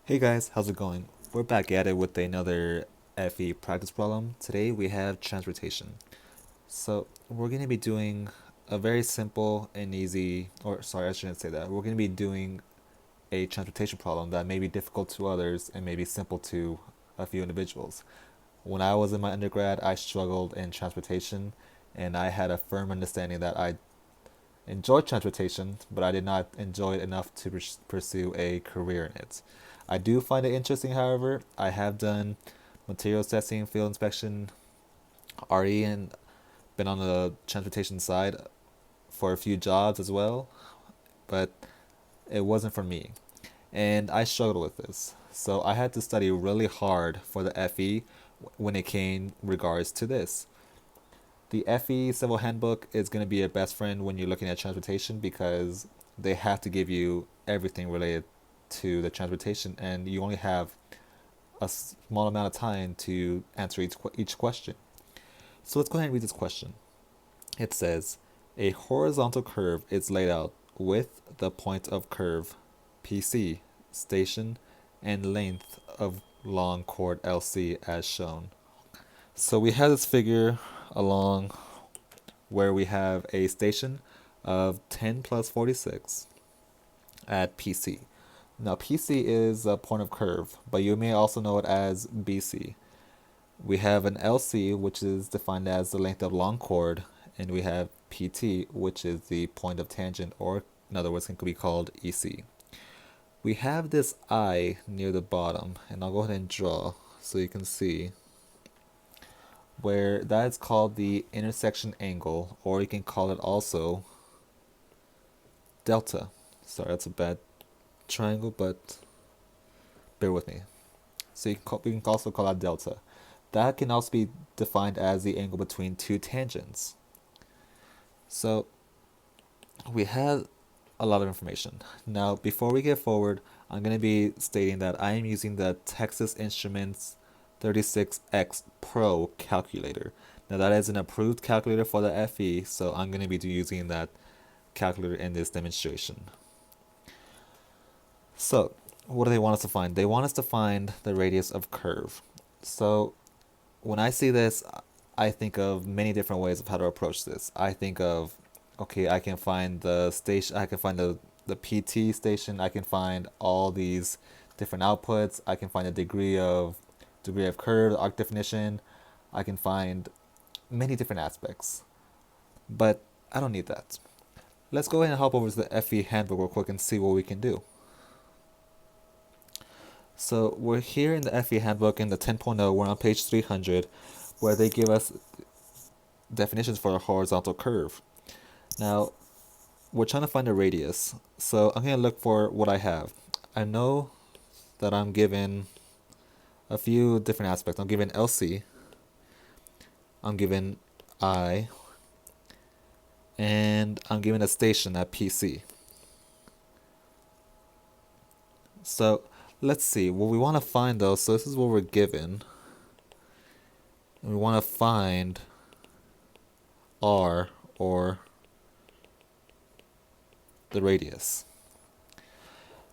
Hey guys, how's it going? We're back at it with another FE practice problem. Today we have transportation. So we're going to be doing a very simple and easy, or sorry, I shouldn't say that. We're going to be doing a transportation problem that may be difficult to others and may be simple to a few individuals. When I was in my undergrad, I struggled in transportation and I had a firm understanding that I enjoyed transportation, but I did not enjoy it enough to pursue a career in it. I do find it interesting, however. I have done materials testing, field inspection, RE, and been on the transportation side for a few jobs as well, but it wasn't for me. And I struggled with this. So I had to study really hard for the FE when it came regards to this. The FE Civil Handbook is going to be your best friend when you're looking at transportation because they have to give you everything related to the transportation, and you only have a small amount of time to answer each question. So let's go ahead and read this question. It says, a horizontal curve is laid out with the point of curve PC, station, and length of long chord LC as shown. So we have this figure along where we have a station of 10 plus 46 at PC. Now PC is a point of curve, but you may also know it as BC. We have an LC, which is defined as the length of long chord, and we have PT, which is the point of tangent, or in other words, it could be called EC. We have this I near the bottom, and I'll go ahead and draw so you can see where that is called the intersection angle, or you can call it also delta. Sorry, that's a bad triangle, but bear with me. So we can also call that delta. That can also be defined as the angle between two tangents. So we have a lot of information. Now, before we get forward, I'm going to be stating that I am using the Texas Instruments 36X Pro calculator. Now, that is an approved calculator for the FE, so I'm going to be using that calculator in this demonstration. So, what do they want us to find? They want us to find the radius of curve. So, when I see this, I think of many different ways of how to approach this. I think of, okay, I can find the station, I can find the PT station, I can find all these different outputs, I can find the degree of curve, arc definition, I can find many different aspects. But I don't need that. Let's go ahead and hop over to the FE handbook real quick and see what we can do. So we're here in the FE handbook in the 10.0, we're on page 300, where they give us definitions for a horizontal curve. Now, we're trying to find a radius, so I'm going to look for what I have. I know that I'm given a few different aspects. I'm given LC, I'm given I, and I'm given a station at PC. So let's see, what we want to find though, so this is what we're given, and we want to find R, or the radius.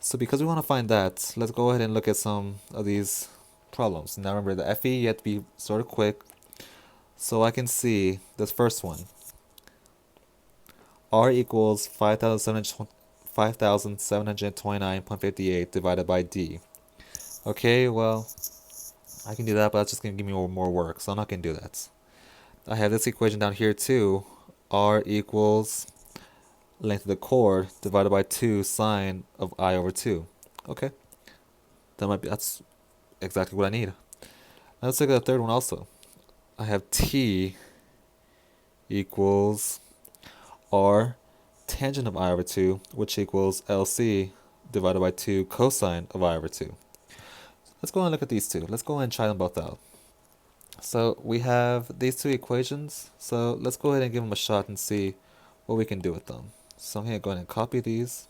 So because we want to find that, let's go ahead and look at some of these problems. Now remember, the FE, you have to be sort of quick. So I can see this first one. R equals 5,729.58 divided by D. Okay, well, I can do that, but that's just going to give me more work, so I'm not going to do that. I have this equation down here too. R equals length of the chord divided by 2 sine of I over 2. Okay, that's exactly what I need. Now let's look at the third one also. I have T equals R tangent of I over 2, which equals LC divided by 2 cosine of I over 2. Let's go and look at these two. Let's go and try them both out. So we have these two equations. So let's go ahead and give them a shot and see what we can do with them. So I'm going to go ahead and copy these.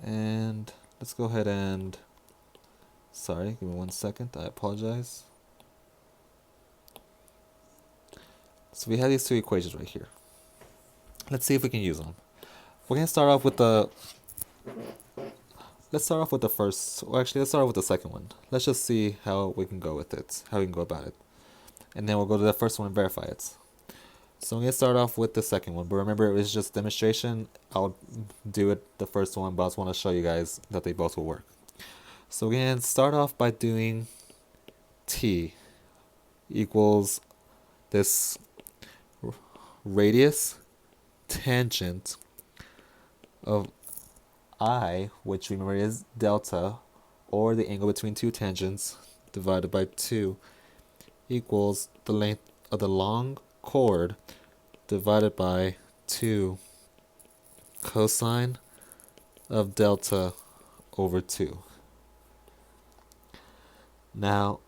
And let's go ahead and, sorry, give me 1 second, I apologize. So we have these two equations right here. Let's see if we can use them. we're gonna start off with the. Let's start off with the first. Or actually, let's start off with the second one. Let's just see how we can go with it. How we can go about it, and then we'll go to the first one and verify it. So I'm gonna start off with the second one. But remember, it was just demonstration. I'll do it the first one, but I just want to show you guys that they both will work. So we're gonna start off by doing t equals this radius tangent of I, which remember is delta, or the angle between two tangents, divided by 2, equals the length of the long chord divided by 2 cosine of delta over 2. Now,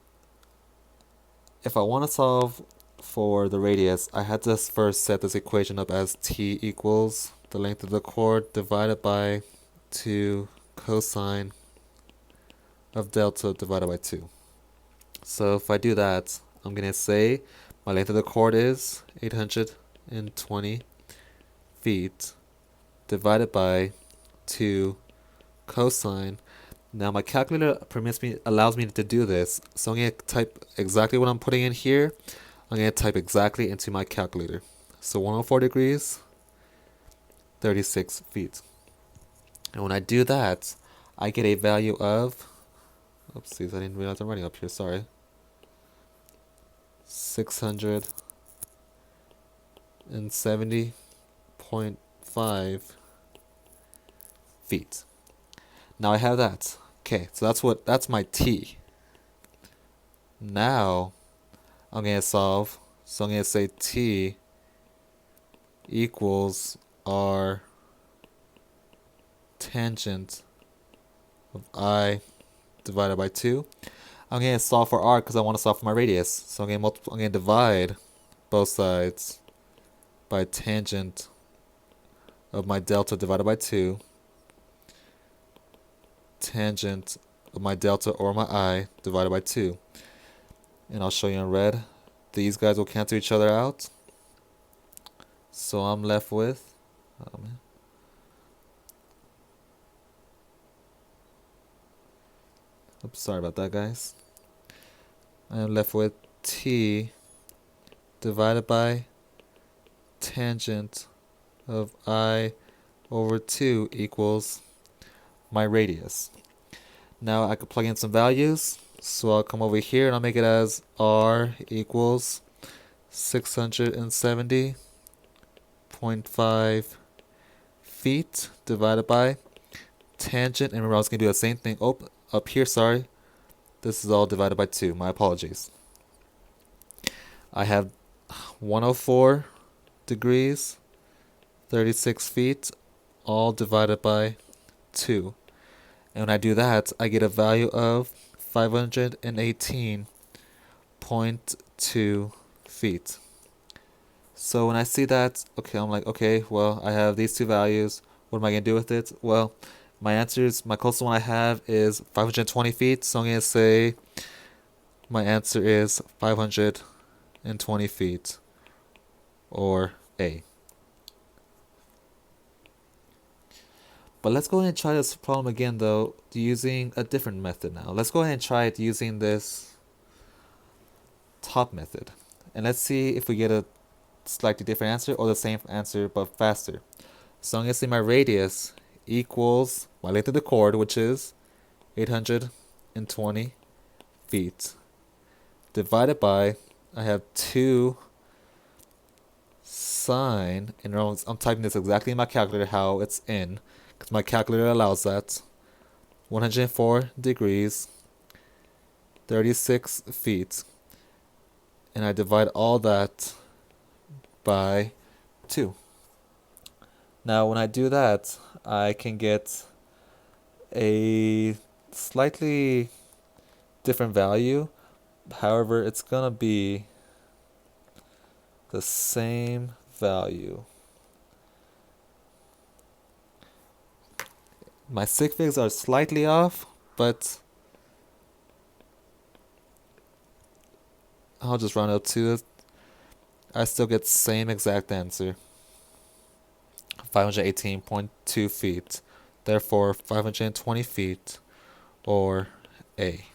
if I want to solve for the radius, I had to first set this equation up as t equals the length of the chord divided by 2 cosine of delta divided by 2. So if I do that, I'm going to say my length of the chord is 820 feet divided by 2 cosine. Now my calculator allows me to do this, so I'm going to type exactly what I'm putting in here. I'm going to type exactly into my calculator. So 104 degrees, 36 feet. And when I do that, I get a value of, oopsies, I didn't realize I'm writing up here, sorry. 670.5 feet. Now I have that. Okay, so that's my t. Now I'm gonna solve. So I'm gonna say t equals r tangent of I divided by 2. I'm gonna solve for r because I want to solve for my radius. So I'm gonna divide both sides by tangent of my delta divided by 2. Tangent of my delta or my I divided by 2. And I'll show you in red. These guys will cancel each other out. So I'm left with, oops, sorry about that, guys. I'm left with t divided by tangent of I over 2 equals my radius. Now I could plug in some values. So I'll come over here and I'll make it as r equals 670.5 feet divided by tangent. And remember, I was going to do the same thing. Oh, up here, sorry. This is all divided by 2. My apologies. I have 104 degrees, 36 feet, all divided by 2. And when I do that, I get a value of 518.2 feet. So when I see that, okay, I'm like, okay, well, I have these two values. What am I going to do with it? Well, my closest one I have is 520 feet. So I'm going to say my answer is 520 feet, or A. But let's go ahead and try this problem again, though, using a different method now. Let's go ahead and try it using this top method. And let's see if we get a slightly different answer or the same answer but faster. So I'm going to say my radius equals my length of the chord, which is 820 feet, divided by, I have 2 sine, and I'm typing this exactly in my calculator how it's in, because my calculator allows that, 104 degrees, 36 feet, and I divide all that by 2. Now when I do that, I can get a slightly different value. However, it's going to be the same value. My sig figs are slightly off, but I'll just round up to it. I still get same exact answer. 518.2 feet. Therefore, 520 feet, or A.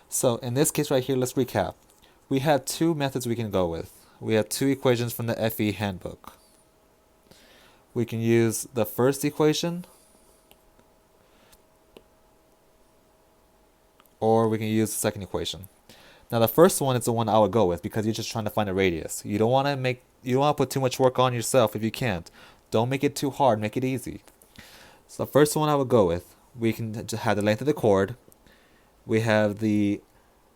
So in this case right here, let's recap. We have two methods we can go with. We have two equations from the FE handbook. We can use the first equation, or we can use the second equation. Now the first one is the one I would go with because you're just trying to find a radius. You don't want to put too much work on yourself if you can't. Don't make it too hard, make it easy. So the first one I would go with, we can have the length of the chord. We have the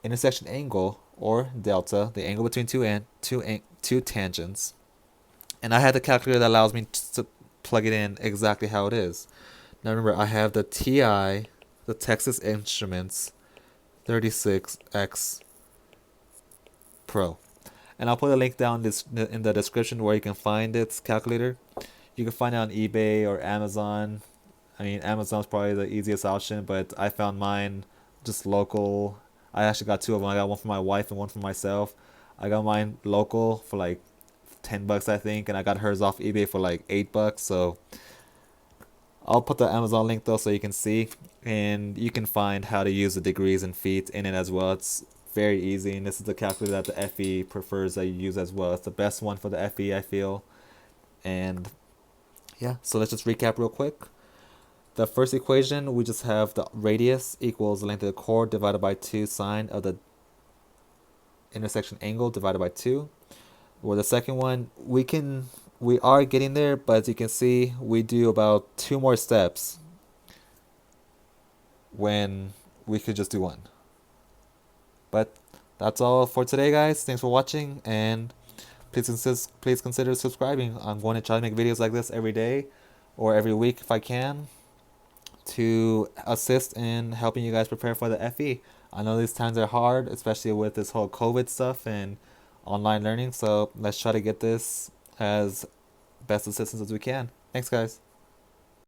intersection angle, or delta, the angle between two tangents. And I had the calculator that allows me to plug it in exactly how it is. Now remember, I have the TI, the Texas Instruments 36X Pro. And I'll put a link down in the description where you can find its calculator. You can find it on eBay or Amazon. I mean, Amazon's probably the easiest option, but I found mine just local. I actually got two of them. I got one for my wife and one for myself. I got mine local for like $10, I think, and I got hers off eBay for like $8. So I'll put the Amazon link though so you can see, and you can find how to use the degrees and feet in it as well. It's very easy, and this is the calculator that the FE prefers that you use as well. It's the best one for the FE, I feel. And yeah, so let's just recap real quick. The first equation, we just have the radius equals the length of the chord divided by 2 sine of the intersection angle divided by 2. Or the second one, we are getting there, but as you can see, we do about 2 more steps when we could just do one. But that's all for today, guys. Thanks for watching, and please consider subscribing. I'm going to try to make videos like this every day or every week if I can, to assist in helping you guys prepare for the FE. I know these times are hard, especially with this whole COVID stuff and online learning, so let's try to get this as best assistance as we can. Thanks, guys.